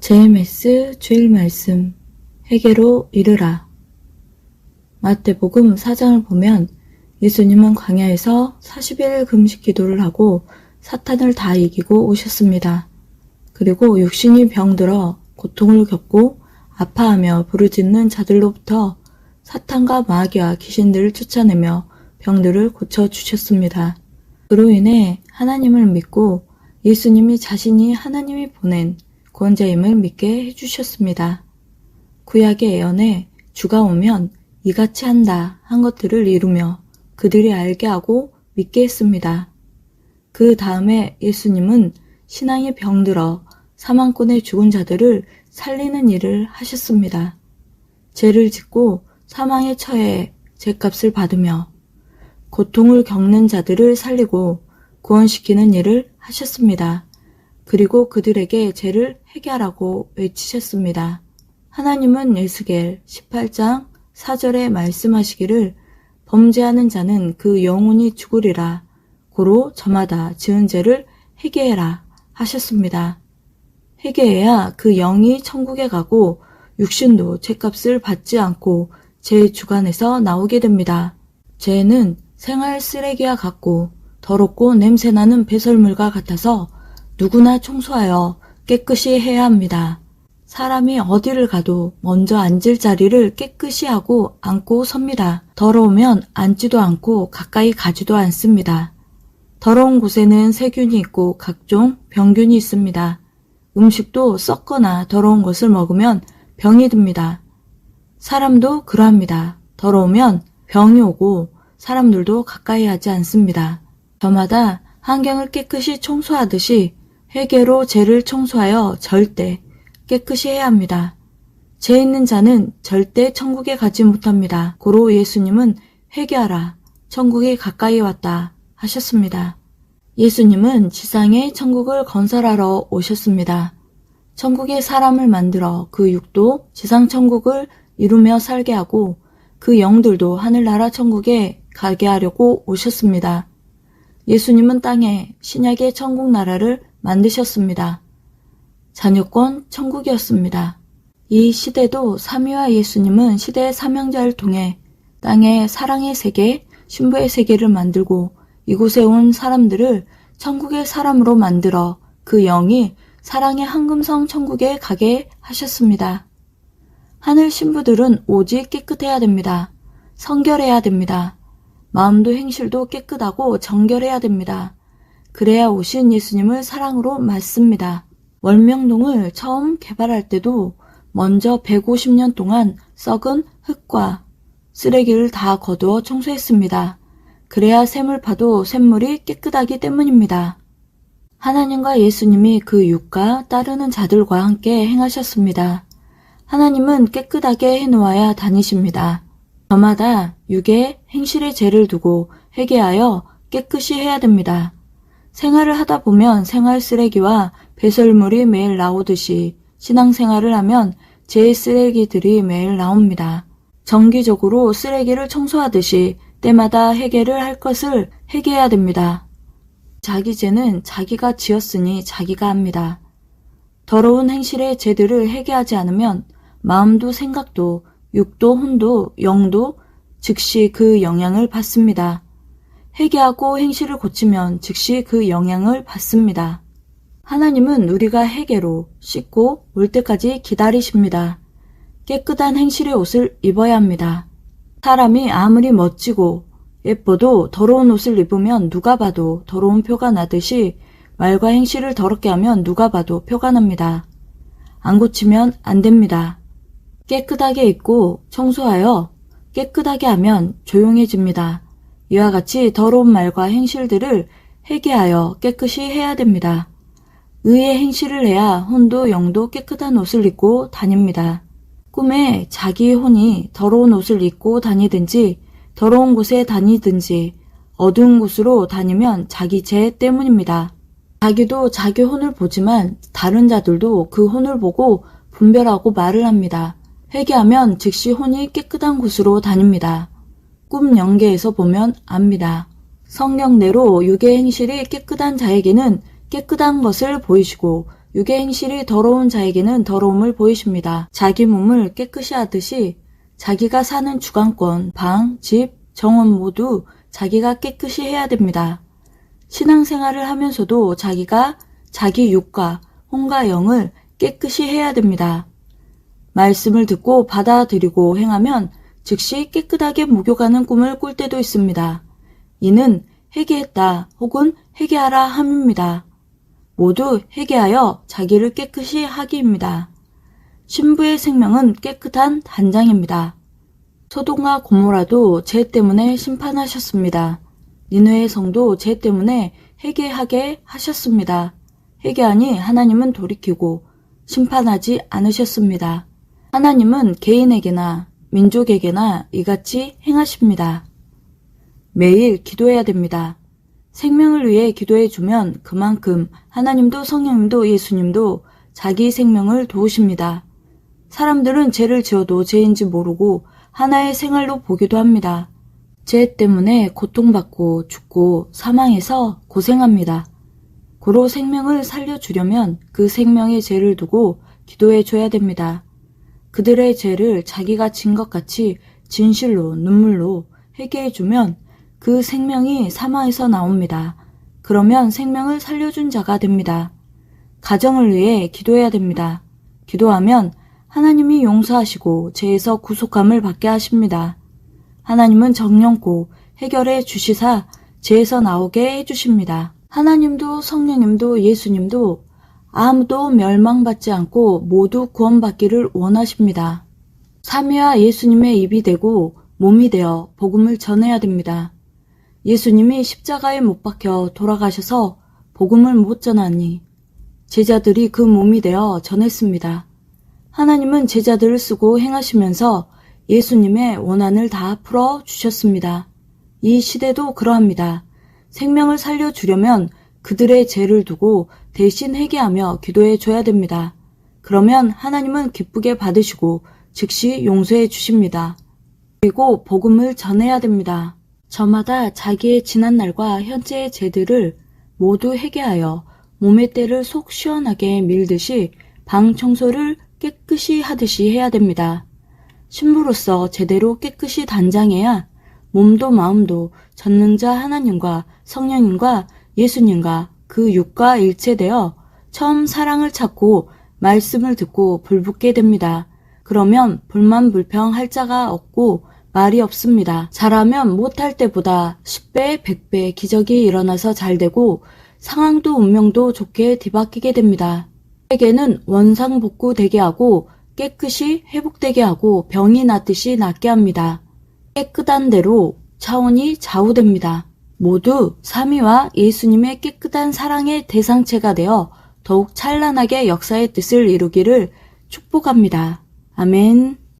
JMS 주일 말씀 회개로 이르라. 마태복음 4장을 보면 예수님은 광야에서 40일 금식 기도를 하고 사탄을 다 이기고 오셨습니다. 그리고 육신이 병들어 고통을 겪고 아파하며 부르짖는 자들로부터 사탄과 마귀와 귀신들을 쫓아내며 병들을 고쳐주셨습니다. 그로 인해 하나님을 믿고 예수님이 자신이 하나님이 보낸 구원자임을 믿게 해주셨습니다. 구약의 예언에 주가 오면 이같이 한다 한 것들을 이루며 그들이 알게 하고 믿게 했습니다. 그 다음에 예수님은 신앙이 병들어 사망권에 죽은 자들을 살리는 일을 하셨습니다. 죄를 짓고 사망에 처해 죄값을 받으며 고통을 겪는 자들을 살리고 구원시키는 일을 하셨습니다. 그리고 그들에게 죄를 회개하라고 외치셨습니다. 하나님은 에스겔 18장 4절에 말씀하시기를 범죄하는 자는 그 영혼이 죽으리라. 고로 저마다 지은 죄를 회개해라 하셨습니다. 회개해야 그 영이 천국에 가고 육신도 죄값을 받지 않고 죄의 주관에서 나오게 됩니다. 죄는 생활 쓰레기와 같고 더럽고 냄새나는 배설물과 같아서 누구나 청소하여 깨끗이 해야 합니다. 사람이 어디를 가도 먼저 앉을 자리를 깨끗이 하고 앉고 섭니다. 더러우면 앉지도 않고 가까이 가지도 않습니다. 더러운 곳에는 세균이 있고 각종 병균이 있습니다. 음식도 썩거나 더러운 것을 먹으면 병이 듭니다. 사람도 그러합니다. 더러우면 병이 오고 사람들도 가까이 하지 않습니다. 저마다 환경을 깨끗이 청소하듯이 회개로 죄를 청소하여 절대 깨끗이 해야 합니다. 죄 있는 자는 절대 천국에 가지 못합니다. 고로 예수님은 회개하라, 천국이 가까이 왔다 하셨습니다. 예수님은 지상에 천국을 건설하러 오셨습니다. 천국에 사람을 만들어 그 육도 지상 천국을 이루며 살게 하고 그 영들도 하늘나라 천국에 가게 하려고 오셨습니다. 예수님은 땅에 신약의 천국 나라를 만드셨습니다. 자녀권 천국이었습니다. 이 시대도 삼위와 예수님은 시대의 사명자를 통해 땅에 사랑의 세계, 신부의 세계를 만들고 이곳에 온 사람들을 천국의 사람으로 만들어 그 영이 사랑의 황금성 천국에 가게 하셨습니다. 하늘 신부들은 오직 깨끗해야 됩니다. 성결해야 됩니다. 마음도 행실도 깨끗하고 정결해야 됩니다. 그래야 오신 예수님을 사랑으로 맞습니다. 월명동을 처음 개발할 때도 먼저 150년 동안 썩은 흙과 쓰레기를 다 거두어 청소했습니다. 그래야 샘을 파도 샘물이 깨끗하기 때문입니다. 하나님과 예수님이 그 육과 따르는 자들과 함께 행하셨습니다. 하나님은 깨끗하게 해놓아야 다니십니다. 저마다 육의 행실의 죄를 두고 회개하여 깨끗이 해야 됩니다. 생활을 하다 보면 생활 쓰레기와 배설물이 매일 나오듯이 신앙생활을 하면 죄의 쓰레기들이 매일 나옵니다. 정기적으로 쓰레기를 청소하듯이 때마다 회개를 할 것을 회개해야 됩니다. 자기 죄는 자기가 지었으니 자기가 합니다. 더러운 행실의 죄들을 회개하지 않으면 마음도 생각도 육도 혼도 영도 즉시 그 영향을 받습니다. 회개하고 행실을 고치면 즉시 그 영향을 받습니다. 하나님은 우리가 회개로 씻고 올 때까지 기다리십니다. 깨끗한 행실의 옷을 입어야 합니다. 사람이 아무리 멋지고 예뻐도 더러운 옷을 입으면 누가 봐도 더러운 표가 나듯이 말과 행실을 더럽게 하면 누가 봐도 표가 납니다. 안 고치면 안 됩니다. 깨끗하게 입고 청소하여 깨끗하게 하면 조용해집니다. 이와 같이 더러운 말과 행실들을 회개하여 깨끗이 해야 됩니다. 의의 행실을 해야 혼도 영도 깨끗한 옷을 입고 다닙니다. 꿈에 자기 혼이 더러운 옷을 입고 다니든지 더러운 곳에 다니든지 어두운 곳으로 다니면 자기 죄 때문입니다. 자기도 자기 혼을 보지만 다른 자들도 그 혼을 보고 분별하고 말을 합니다. 회개하면 즉시 혼이 깨끗한 곳으로 다닙니다. 꿈 연계에서 보면 압니다. 성령대로 육의 행실이 깨끗한 자에게는 깨끗한 것을 보이시고 육의 행실이 더러운 자에게는 더러움을 보이십니다. 자기 몸을 깨끗이 하듯이 자기가 사는 주관권, 방, 집, 정원 모두 자기가 깨끗이 해야 됩니다. 신앙생활을 하면서도 자기가 자기 육과 혼과 영을 깨끗이 해야 됩니다. 말씀을 듣고 받아들이고 행하면 즉시 깨끗하게 목욕하는 꿈을 꿀 때도 있습니다. 이는 회개했다 혹은 회개하라 함입니다. 모두 회개하여 자기를 깨끗이 하기입니다. 신부의 생명은 깨끗한 단장입니다. 소돔과 고모라도 죄 때문에 심판하셨습니다. 니느웨의 성도 죄 때문에 회개하게 하셨습니다. 회개하니 하나님은 돌이키고 심판하지 않으셨습니다. 하나님은 개인에게나 민족에게나 이같이 행하십니다. 매일 기도해야 됩니다. 생명을 위해 기도해 주면 그만큼 하나님도 성령님도 예수님도 자기 생명을 도우십니다. 사람들은 죄를 지어도 죄인지 모르고 하나의 생활로 보기도 합니다. 죄 때문에 고통받고 죽고 사망해서 고생합니다. 고로 생명을 살려주려면 그 생명의 죄를 두고 기도해 줘야 됩니다. 그들의 죄를 자기가 진 것 같이 진실로 눈물로 회개해 주면 그 생명이 사망에서 나옵니다. 그러면 생명을 살려준 자가 됩니다. 가정을 위해 기도해야 됩니다. 기도하면 하나님이 용서하시고 죄에서 구속함을 받게 하십니다. 하나님은 정령고 해결해 주시사 죄에서 나오게 해주십니다. 하나님도 성령님도 예수님도 아무도 멸망받지 않고 모두 구원받기를 원하십니다. 삼위와 예수님의 입이 되고 몸이 되어 복음을 전해야 됩니다. 예수님이 십자가에 못 박혀 돌아가셔서 복음을 못 전하니 제자들이 그 몸이 되어 전했습니다. 하나님은 제자들을 쓰고 행하시면서 예수님의 원한을 다 풀어주셨습니다. 이 시대도 그러합니다. 생명을 살려주려면 그들의 죄를 두고 대신 회개하며 기도해 줘야 됩니다. 그러면 하나님은 기쁘게 받으시고 즉시 용서해 주십니다. 그리고 복음을 전해야 됩니다. 저마다 자기의 지난날과 현재의 죄들을 모두 회개하여 몸의 때를 속 시원하게 밀듯이 방 청소를 깨끗이 하듯이 해야 됩니다. 신부로서 제대로 깨끗이 단장해야 몸도 마음도 전능자 하나님과 성령님과 예수님과 그 육과 일체되어 처음 사랑을 찾고 말씀을 듣고 불붙게 됩니다. 그러면 불만불평할 자가 없고 말이 없습니다. 잘하면 못할 때보다 10배, 100배 기적이 일어나서 잘되고 상황도 운명도 좋게 뒤바뀌게 됩니다. 회개는 원상복구되게 하고 깨끗이 회복되게 하고 병이 낫듯이 낫게 합니다. 깨끗한 대로 차원이 좌우됩니다. 모두 삼위와 예수님의 깨끗한 사랑의 대상체가 되어 더욱 찬란하게 역사의 뜻을 이루기를 축복합니다. 아멘.